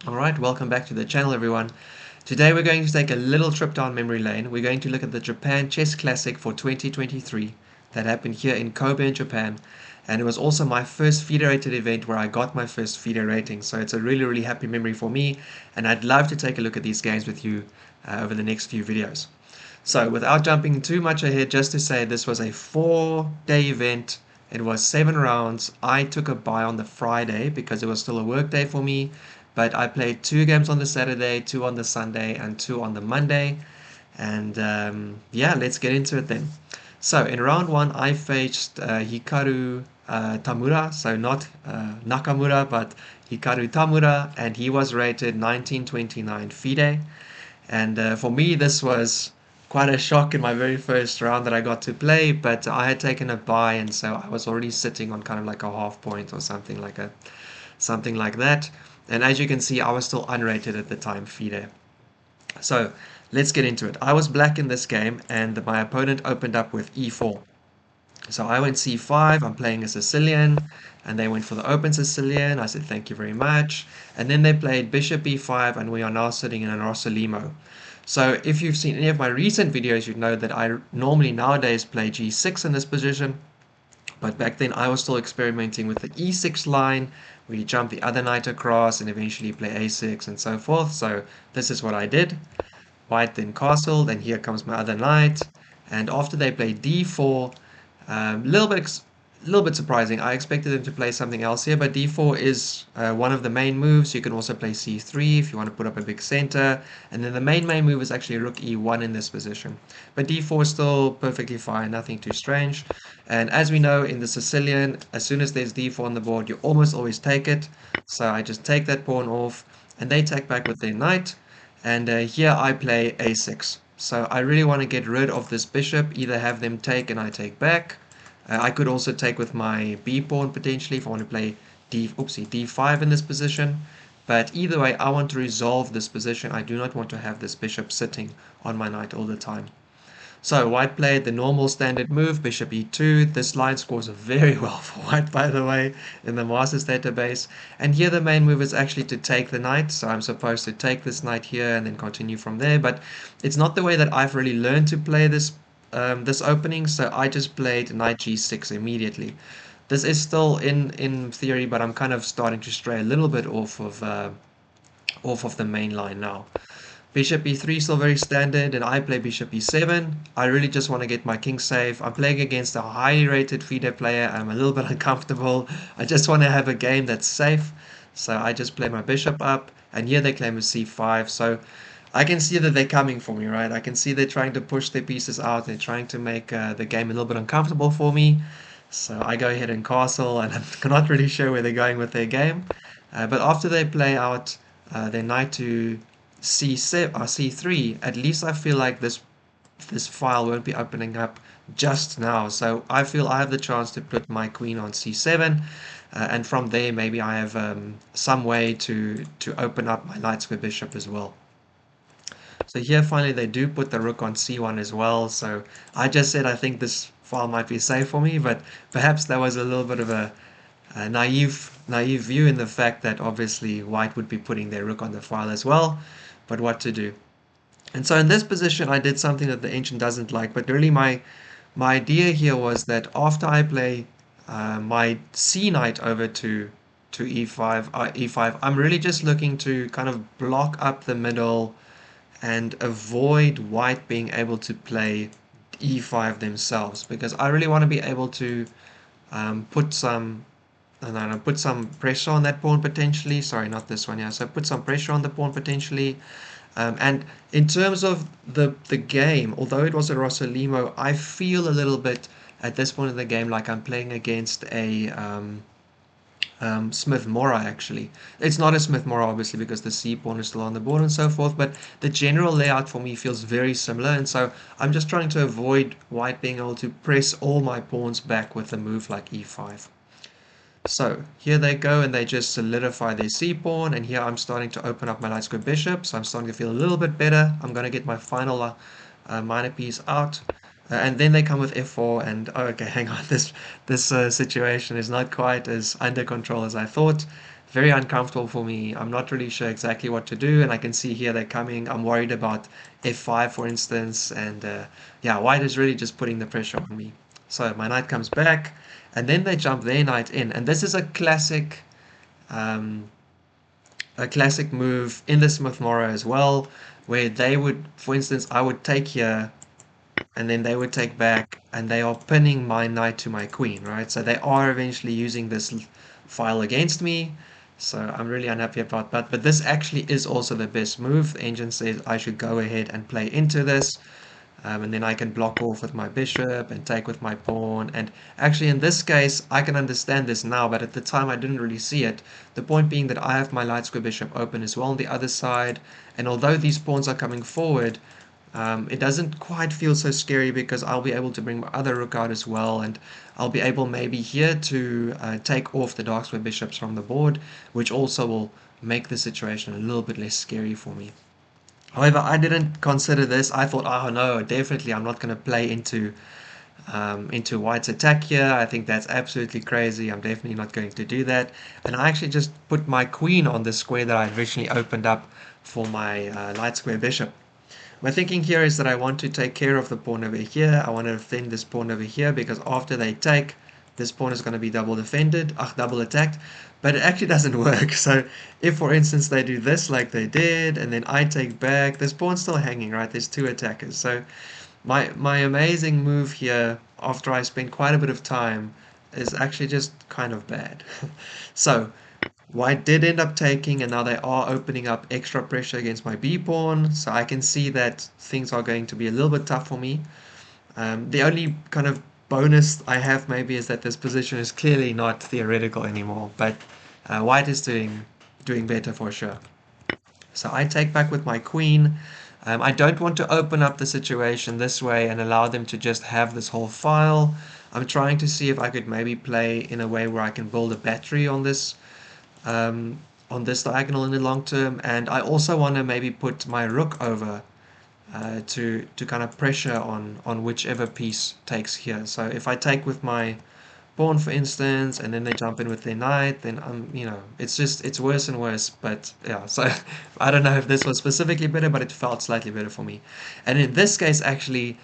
Alright, welcome back to the channel everyone. Today we're going to take a little trip down memory lane. We're going to look at the Japan Chess Classic for 2023 that happened here in Kobe in Japan. And it was also my first FIDE rated event where I got my first FIDE rating. So it's a really happy memory for me. And I'd love to take a look at these games with you over the next few videos. So without jumping too much ahead, just to say this was a 4-day event. It was 7 rounds. I took a bye on the Friday because it was still a work day for me. But I played 2 games on the Saturday, 2 on the Sunday, and 2 on the Monday. And yeah, let's get into it then. So in round 1, I faced Hikaru Tamura. So not Nakamura, but Hikaru Tamura. And he was rated 1929 FIDE. And for me, this was quite a shock in my very first round that I got to play, but I had taken a bye, and so I was already sitting on kind of like a half point or something like that. And as you can see, I was still unrated at the time, FIDE. So let's get into it. I was black in this game, and my opponent opened up with e4. So I went c5, I'm playing a Sicilian, and they went for the open Sicilian. I said thank you very much. And then they played bishop e5, and we are now sitting in a Rossolimo. So if you've seen any of my recent videos, you'd know that I normally nowadays play g6 in this position. But back then I was still experimenting with the e6 line, where you jump the other knight across and eventually play a6 and so forth. So this is what I did. White then castled, and here comes my other knight. And after they play d4, a little bit surprising. I expected them to play something else here, but d4 is one of the main moves. You can also play c3 if you want to put up a big center. And then the main move is actually rook e1 in this position. But d4 is still perfectly fine, nothing too strange. And as we know in the Sicilian, as soon as there's d4 on the board, you almost always take it. So I just take that pawn off, and they take back with their knight. And here I play a6. So I really want to get rid of this bishop, either have them take and I take back. I could also take with my b pawn potentially if I want to play d5 in this position. But either way, I want to resolve this position. I do not want to have this bishop sitting on my knight all the time. So white played the normal standard move, bishop e2. This line scores very well for white, by the way, in the Masters database. And here the main move is actually to take the knight. So I'm supposed to take this knight here and then continue from there. But it's not the way that I've really learned to play this opening. So I just played knight g6 immediately. This is still in theory, but I'm kind of starting to stray a little bit off of the main line now. Bishop e3 still very standard, and I play bishop e7. I really just want to get my king safe. I'm playing against a highly rated FIDE player. I'm a little bit uncomfortable. I just want to have a game that's safe. So I just play my bishop up, and here they claim a c5. So I can see that they're coming for me, right? I can see they're trying to push their pieces out. They're trying to make the game a little bit uncomfortable for me. So I go ahead and castle, and I'm not really sure where they're going with their game. But after they play out their knight to c7 or c3, at least I feel like this file won't be opening up just now. So I feel I have the chance to put my queen on c7, and from there maybe I have some way to open up my light square bishop as well. So here finally they do put the rook on c1 as well. So I just said I think this file might be safe for me, but perhaps that was a little bit of a naive view in the fact that obviously white would be putting their rook on the file as well. But what to do? And so in this position I did something that the ancient doesn't like, but really my idea here was that after I play my c knight over to e5, I'm really just looking to kind of block up the middle and avoid white being able to play e5 themselves, because I really want to be able to put some pressure on that pawn potentially. Sorry, not this one. Yeah, so put some pressure on the pawn potentially. And in terms of the game, although it was a Rossolimo, I feel a little bit at this point in the game like I'm playing against a Smith Mora actually. It's not a Smith Mora obviously because the c pawn is still on the board and so forth, but the general layout for me feels very similar, and so I'm just trying to avoid white being able to press all my pawns back with a move like e5. So here they go, and they just solidify their c-pawn, and here I'm starting to open up my light square bishop, so I'm starting to feel a little bit better. I'm going to get my final minor piece out, and then they come with f4, and oh, okay, hang on, this situation is not quite as under control as I thought. very uncomfortable for me. I'm not really sure exactly what to do, and I can see here they're coming. I'm worried about f5, for instance, and yeah, white is really just putting the pressure on me. So my knight comes back, and then they jump their knight in, and this is um, a classic move in the Smith-Morrow as well, where they would, for instance, I would take here, and then they would take back, and they are pinning my knight to my queen, right? So they are eventually using this file against me. So I'm really unhappy about that. But this actually is also the best move. The engine says I should go ahead and play into this. And then I can block off with my bishop and take with my pawn. And actually, in this case, I can understand this now, but at the time I didn't really see it. The point being that I have my light square bishop open as well on the other side. And although these pawns are coming forward, it doesn't quite feel so scary because I'll be able to bring my other rook out as well, and I'll be able maybe here to take off the dark square bishops from the board, which also will make the situation a little bit less scary for me. However, I didn't consider this. I thought, oh no, definitely I'm not going to play into White's attack here. I think that's absolutely crazy. I'm definitely not going to do that. And I actually just put my queen on the square that I originally opened up for my light square bishop. My thinking here is that I want to take care of the pawn over here. I want to defend this pawn over here because after they take, this pawn is going to be double defended, double attacked. But it actually doesn't work. So if, for instance, they do this like they did, and then I take back, this pawn's still hanging, right? There's two attackers. So my amazing move here, after I spent quite a bit of time, is actually just kind of bad. So White did end up taking, and now they are opening up extra pressure against my b pawn, so I can see that things are going to be a little bit tough for me. The only kind of bonus I have maybe is that this position is clearly not theoretical anymore, but White is doing better for sure. So I take back with my queen. I don't want to open up the situation this way and allow them to just have this whole file. I'm trying to see if I could maybe play in a way where I can build a battery um, on this diagonal in the long term, and I also want to maybe put my rook over to kind of pressure on whichever piece takes here. So if I take with my pawn, for instance, and then they jump in with their knight, then it's worse and worse. But yeah, so I don't know if this was specifically better, but it felt slightly better for me. And in this case, actually,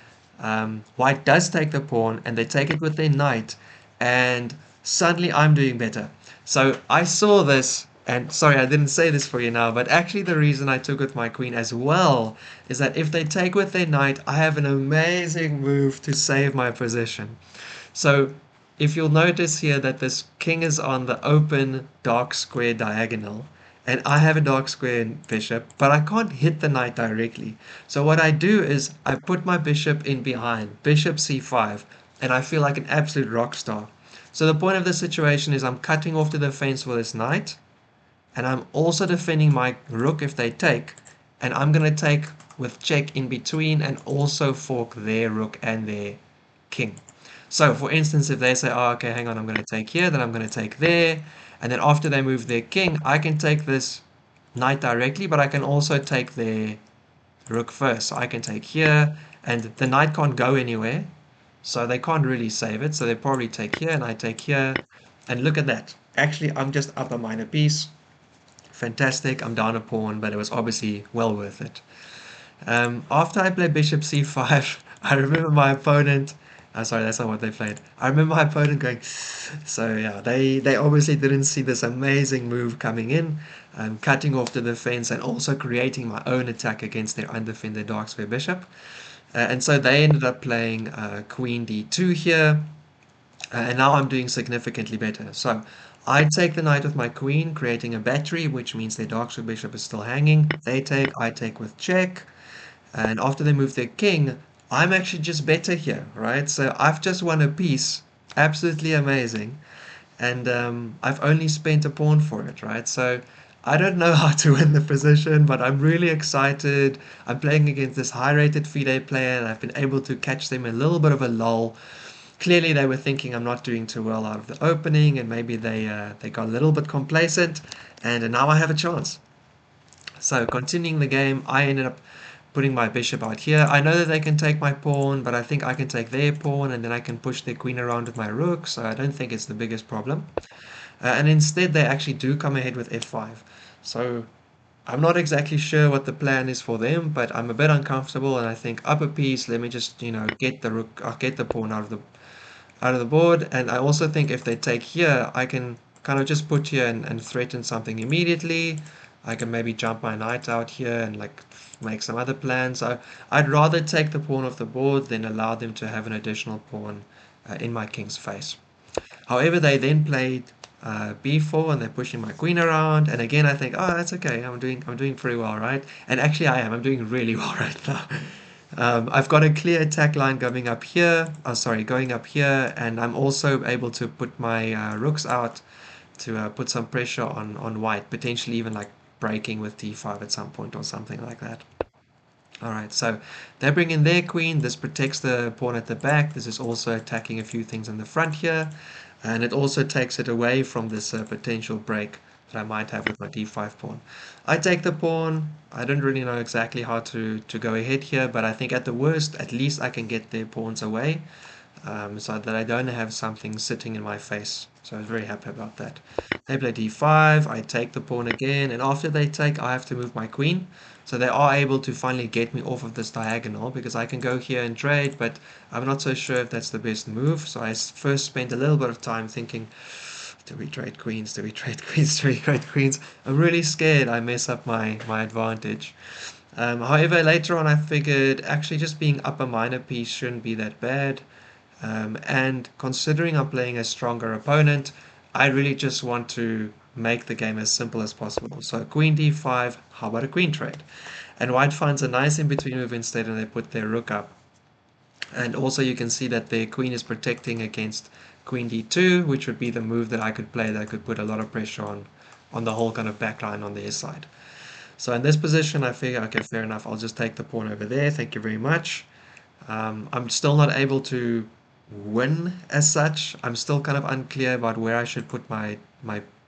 White does take the pawn, and they take it with their knight, and suddenly I'm doing better. So I saw this, and sorry, I didn't say this for you now, but actually the reason I took with my queen as well is that if they take with their knight, I have an amazing move to save my position. So if you'll notice here that this king is on the open dark square diagonal, and I have a dark square bishop, but I can't hit the knight directly. So what I do is I put my bishop in behind, bishop c5, and I feel like an absolute rock star. So the point of the situation is I'm cutting off the defense for this knight, and I'm also defending my rook if they take, and I'm going to take with check in between and also fork their rook and their king. So for instance, if they say, oh, okay, hang on, I'm going to take here, then I'm going to take there, and then after they move their king, I can take this knight directly, but I can also take their rook first. So I can take here, and the knight can't go anywhere, so they can't really save it. So they probably take here, and I take here, and look at that. Actually, I'm just up a minor piece. Fantastic, I'm down a pawn, but it was obviously well worth it. After I played bishop c5, I remember my opponent. Sorry, that's not what they played. I remember my opponent going. So yeah, they obviously didn't see this amazing move coming in, cutting off the defense and also creating my own attack against their undefended dark square bishop. And so they ended up playing queen d2 here, and now I'm doing significantly better. So I take the knight with my queen, creating a battery, which means their dark square bishop is still hanging. They take, I take with check. And after they move their king, I'm actually just better here, right? So I've just won a piece, absolutely amazing, and I've only spent a pawn for it, right? So I don't know how to win the position, but I'm really excited. I'm playing against this high-rated FIDE player, and I've been able to catch them a little bit of a lull. Clearly, they were thinking I'm not doing too well out of the opening, and maybe they got a little bit complacent, and now I have a chance. So continuing the game, I ended up putting my bishop out here. I know that they can take my pawn, but I think I can take their pawn, and then I can push their queen around with my rook, so I don't think it's the biggest problem. And instead they actually do come ahead with f5. So I'm not exactly sure what the plan is for them, but I'm a bit uncomfortable, and I think up a piece. Let me just get the rook, get the pawn out of the board. And I also think if they take here, I can kind of just put here and threaten something immediately. I can maybe jump my knight out here and like make some other plans. So I'd rather take the pawn off the board than allow them to have an additional pawn in my king's face. However, they then played b4 and they're pushing my queen around. And again, I think, oh, that's okay. I'm doing pretty well, right? And actually, I am. I'm doing really well right now. I've got a clear attack line going up here. Oh, sorry, going up here, and I'm also able to put my rooks out to put some pressure on white, potentially even like breaking with d5 at some point or something like that. All right, so they bring in their queen. This protects the pawn at the back. This is also attacking a few things in the front here. And it also takes it away from this potential break that I might have with my d5 pawn. I take the pawn. I don't really know exactly how to go ahead here, but I think at the worst, at least I can get their pawns away so that I don't have something sitting in my face. So I was very happy about that. They play d5, I take the pawn again, and after they take, I have to move my queen. So they are able to finally get me off of this diagonal, because I can go here and trade, but I'm not so sure if that's the best move. So I first spent a little bit of time thinking, do we trade queens? Do we trade queens? Do we trade queens? I'm really scared I mess up my advantage. However, later on I figured actually just being up a minor piece shouldn't be that bad. And considering I'm playing a stronger opponent, I really just want to make the game as simple as possible. So queen d5, how about a queen trade? And white finds a nice in-between move instead, and they put their rook up. And also you can see that their queen is protecting against queen d2, which would be the move that I could play that could put a lot of pressure on the whole kind of backline on their side. So in this position, I figure, okay, fair enough, I'll just take the pawn over there. Thank you very much. I'm still not able to win as such. I'm still kind of unclear about where I should put my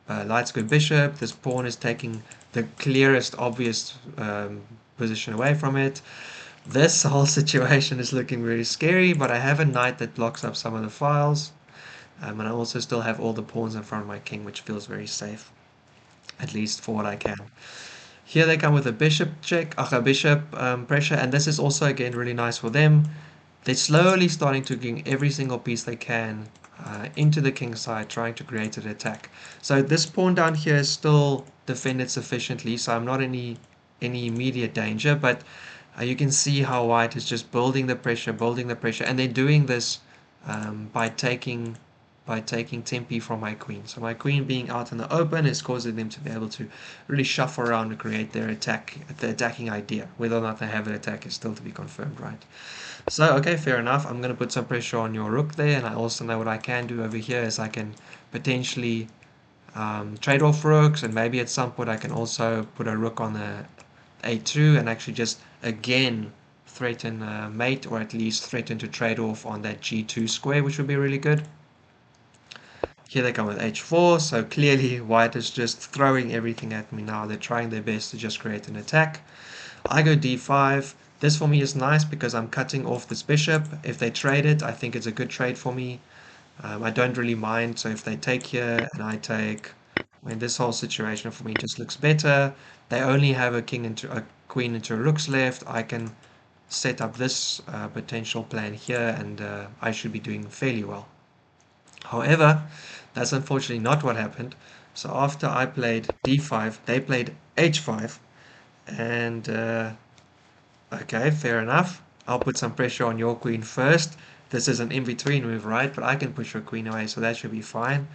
light square bishop. This pawn is taking the clearest, obvious position away from it. This whole situation is looking really scary, but I have a knight that blocks up some of the files. And I also still have all the pawns in front of my king, which feels very safe, at least for what I can. Here they come with a bishop check, a bishop pressure, and this is also again really nice for them. They're slowly starting to gain every single piece they can into the king's side, trying to create an attack. So this pawn down here is still defended sufficiently, so I'm not in any immediate danger, but you can see how white is just building the pressure, and they're doing this by taking tempi from my queen. So my queen being out in the open is causing them to be able to really shuffle around and create their attacking idea. Whether or not they have an attack is still to be confirmed, right? So, okay, fair enough. I'm going to put some pressure on your rook there, and I also know what I can do over here is I can potentially trade off rooks, and maybe at some point I can also put a rook on the a2 and actually just again threaten mate, or at least threaten to trade off on that g2 square, which would be really good. Here they come with h4, so clearly white is just throwing everything at me now. They're trying their best to just create an attack. I go d5. This for me is nice because I'm cutting off this bishop. If they trade it, I think it's a good trade for me. I don't really mind, so if they take here and I take, this whole situation for me just looks better. They only have a queen into a rook's left. I can set up this potential plan here, and I should be doing fairly well. However, that's unfortunately not what happened. So after I played d5, they played h5, and okay, fair enough. I'll put some pressure on your queen first. This is an in-between move, right? But I can push your queen away, so that should be fine.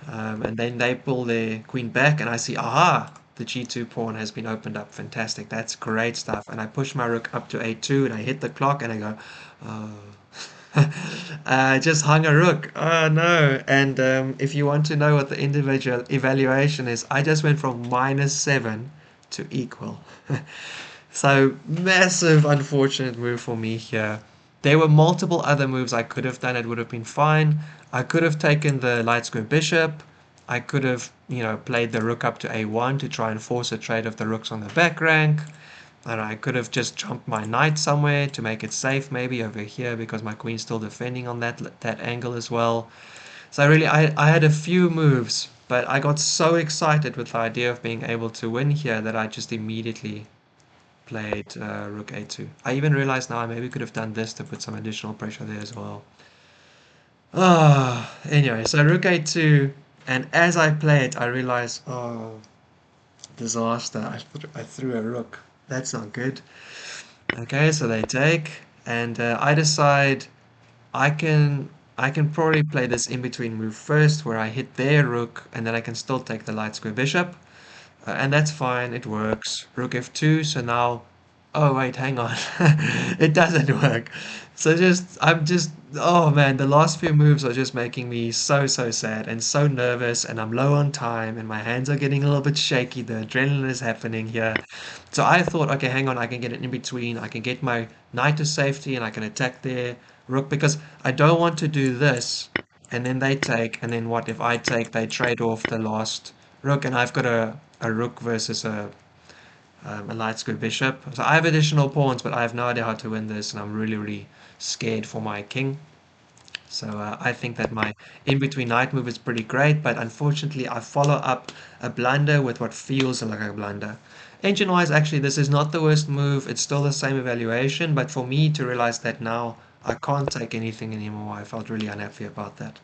And then they pull their queen back, and I see, aha, the g2 pawn has been opened up. Fantastic, that's great stuff. And I push my rook up to a2, and I hit the clock, and I go, oh. I just hung a rook. Oh no. And if you want to know what the individual evaluation is, I just went from -7 to equal. So massive unfortunate move for me here. There were multiple other moves I could have done. It would have been fine. I could have taken the light square bishop. I could have, played the rook up to a1 to try and force a trade of the rooks on the back rank. And I could have just jumped my knight somewhere to make it safe, maybe over here, because my queen's still defending on that angle as well. So I had a few moves But I got so excited with the idea of being able to win here that I just immediately played rook a2. I even realized now I maybe could have done this to put some additional pressure there as well. Ah, anyway, so rook a2, and as I play it, I realize, oh, disaster. I threw a rook. That's not good. Okay, so they take, and I decide I can I can probably play this in between move first, where I hit their rook, and then I can still take the light square bishop. And that's fine, it works. Rook f2, so now... Oh wait, hang on. It doesn't work. So I'm just... Oh man, the last few moves are just making me so sad and so nervous, and I'm low on time, and my hands are getting a little bit shaky. The adrenaline is happening here. So I thought, okay, hang on, I can get it in between. I can get my knight to safety, and I can attack their rook, because I don't want to do this, and then they take, and then what if I take, they trade off the last rook, and I've got a rook versus a light square bishop. So I have additional pawns, but I have no idea how to win this, and I'm really scared for my king. So I think that my in-between knight move is pretty great, but unfortunately I follow up a blunder with what feels like a blunder. Engine-wise, actually, this is not the worst move. It's still the same evaluation, but for me to realize that now I can't take anything anymore, I felt really unhappy about that.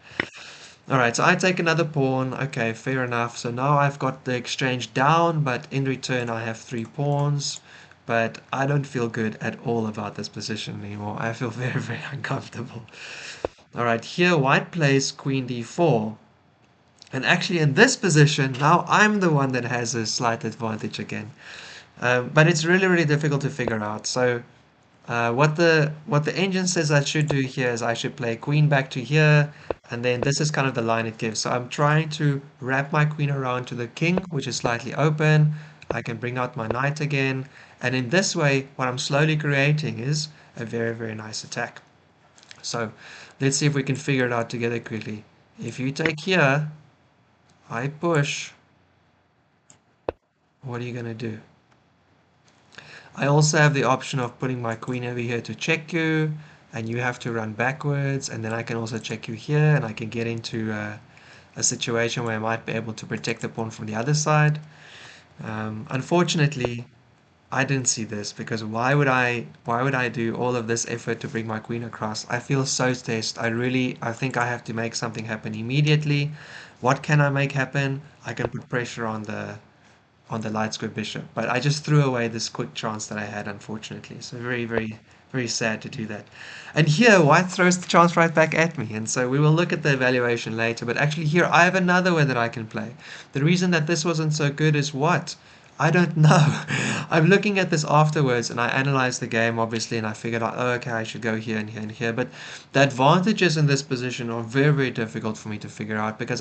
Alright, so I take another pawn. Okay, fair enough. So now I've got the exchange down, but in return I have three pawns. But I don't feel good at all about this position anymore. I feel very uncomfortable. Alright, here white plays queen d4. And actually in this position, now I'm the one that has a slight advantage again. But it's really difficult to figure out. So what the engine says I should do here is I should play queen back to here, and then this is kind of the line it gives. So I'm trying to wrap my queen around to the king, which is slightly open. I can bring out my knight again, and in this way, what I'm slowly creating is a very nice attack. So let's see if we can figure it out together quickly. If you take here, I push, what are you going to do? I also have the option of putting my queen over here to check you, and you have to run backwards, and then I can also check you here, and I can get into a situation where I might be able to protect the pawn from the other side. Unfortunately, I didn't see this, because why would I do all of this effort to bring my queen across? I feel so stressed. I think I have to make something happen immediately. What can I make happen? I can put pressure on the light square bishop. But I just threw away this quick chance that I had, unfortunately. So very sad to do that. And here, white throws the chance right back at me. And so we will look at the evaluation later. But actually here, I have another way that I can play. The reason that this wasn't so good is what? I don't know. I'm looking at this afterwards, and I analyzed the game, obviously, and I figured out, oh, okay, I should go here and here and here. But the advantages in this position are very difficult for me to figure out, because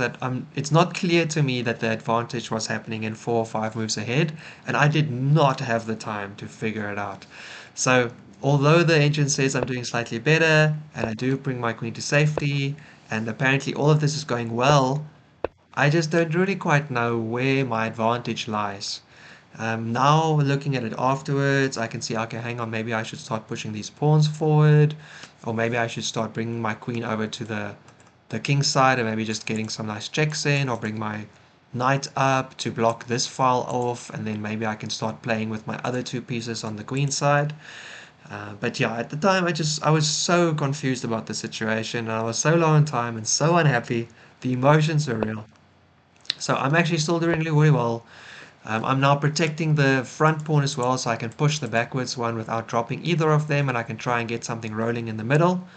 it's not clear to me that the advantage was happening in 4 or 5 moves ahead, and I did not have the time to figure it out. So, although the engine says I'm doing slightly better, and I do bring my queen to safety, and apparently all of this is going well, I just don't really quite know where my advantage lies. Now, looking at it afterwards, I can see, okay, hang on, maybe I should start pushing these pawns forward, or maybe I should start bringing my queen over to the king's side, and maybe just getting some nice checks in, or bring my knight up to block this file off, and then maybe I can start playing with my other two pieces on the queen side. But yeah, at the time, I was so confused about the situation, and I was so low on time and so unhappy. The emotions were real. So I'm actually still doing really well. I'm now protecting the front pawn as well, so I can push the backwards one without dropping either of them, and I can try and get something rolling in the middle.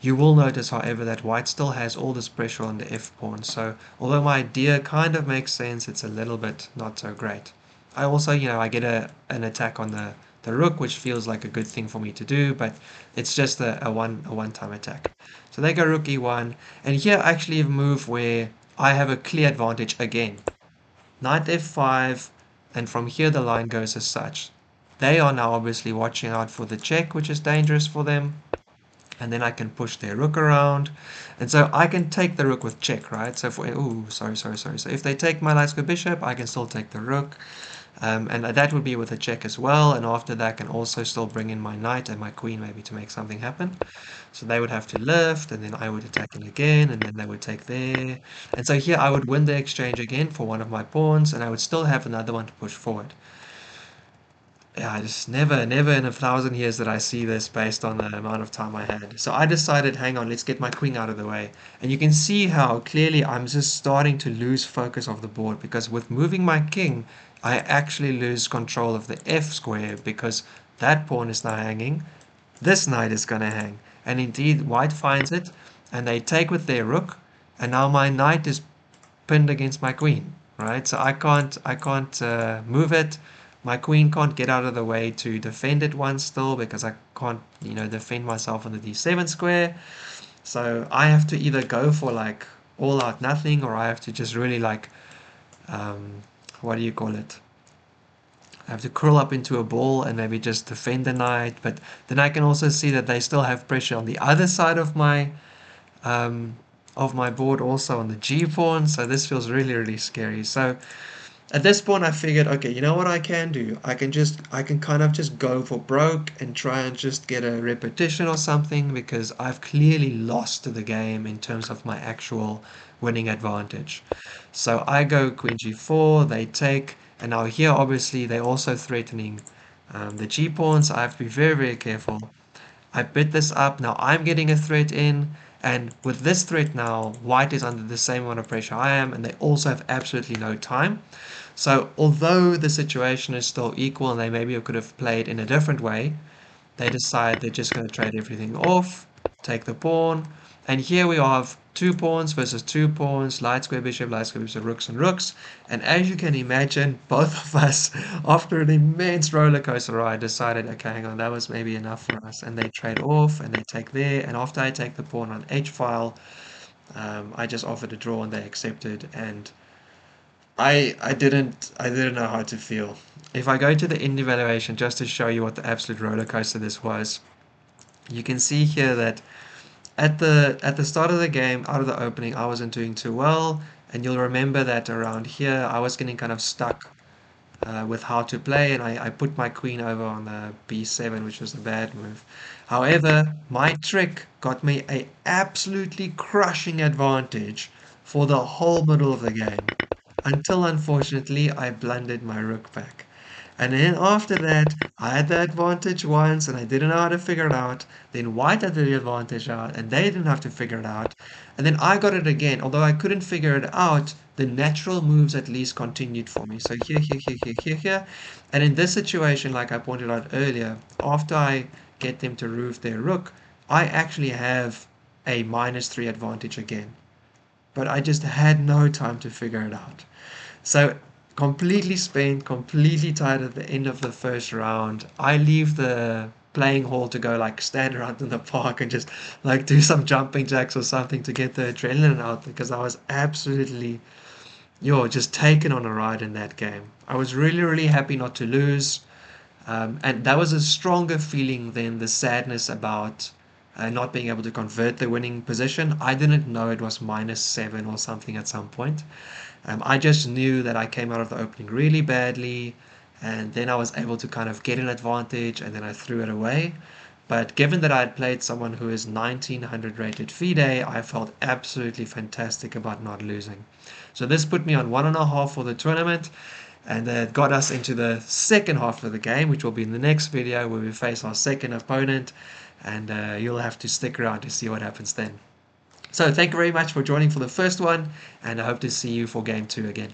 You will notice, however, that white still has all this pressure on the f pawn, so although my idea kind of makes sense, it's a little bit not so great. I also, I get an attack on the rook, which feels like a good thing for me to do, but it's just a one-time attack. So they go rook e1, and here I actually have a move where I have a clear advantage again. Knight f5, and from here the line goes as such. They are now obviously watching out for the check, which is dangerous for them. And then I can push their rook around. And so I can take the rook with check, right? So ooh, sorry. So if they take my light square bishop, I can still take the rook. And that would be with a check as well. And after that, I can also still bring in my knight and my queen maybe to make something happen. So they would have to lift, and then I would attack in again, and then they would take there. And so here I would win the exchange again for one of my pawns, and I would still have another one to push forward. Yeah, I just never in a thousand years that I see this based on the amount of time I had. So I decided, hang on, let's get my queen out of the way. And you can see how clearly I'm just starting to lose focus of the board because with moving my king, I actually lose control of the F square because that pawn is now hanging. This knight is going to hang. And indeed, white finds it, and they take with their rook, and now my knight is pinned against my queen, right? So I can't move it. My queen can't get out of the way to defend it once still because I can't, defend myself on the d7 square. So I have to either go for like all out nothing, or I have to just really like, um, what do you call it? I have to curl up into a ball and maybe just defend the knight. But then I can also see that they still have pressure on the other side um, of my board, also on the G pawn. So this feels really, really scary. So at this point, I figured, okay, you know what I can do? I can kind of just go for broke and try and just get a repetition or something because I've clearly lost to the game in terms of my actual winning advantage. So I go Queen G4, they take, and now here obviously they're also threatening the G pawns. I have to be very, very careful. I bit this up. Now I'm getting a threat in, and with this threat now, white is under the same amount of pressure I am, and they also have absolutely no time. So although the situation is still equal and they maybe could have played in a different way, they decide they're just going to trade everything off, take the pawn, and here we have two pawns versus two pawns, light square bishop, rooks and rooks. And as you can imagine, both of us, after an immense roller coaster ride, decided, okay, hang on, that was maybe enough for us. And they trade off and they take there. And after I take the pawn on H file, I just offered a draw and they accepted. And I didn't know how to feel. If I go to the end evaluation just to show you what the absolute roller coaster this was, you can see here that at the start of the game, out of the opening, I wasn't doing too well, and you'll remember that around here I was getting kind of stuck with how to play, and I put my queen over on the b7, which was a bad move. However, my trick got me a absolutely crushing advantage for the whole middle of the game, until unfortunately I blundered my rook back. And then after that, I had the advantage once and I didn't know how to figure it out. Then white had the advantage out and they didn't have to figure it out. And then I got it again. Although I couldn't figure it out, the natural moves at least continued for me. So here. And in this situation, like I pointed out earlier, after I get them to roof their rook, I actually have a -3 advantage again. But I just had no time to figure it out. So completely spent, completely tired at the end of the first round. I leave the playing hall to go like stand around in the park and just like do some jumping jacks or something to get the adrenaline out because I was absolutely, just taken on a ride in that game. I was really, really happy not to lose. And that was a stronger feeling than the sadness about not being able to convert the winning position. I didn't know it was -7 or something at some point. I just knew that I came out of the opening really badly, and then I was able to kind of get an advantage, and then I threw it away. But given that I had played someone who is 1900 rated FIDE, I felt absolutely fantastic about not losing. So this put me on 1.5 for the tournament, and it got us into the second half of the game, which will be in the next video where we face our second opponent, and you'll have to stick around to see what happens then. So thank you very much for joining for the first one, and I hope to see you for game 2 again.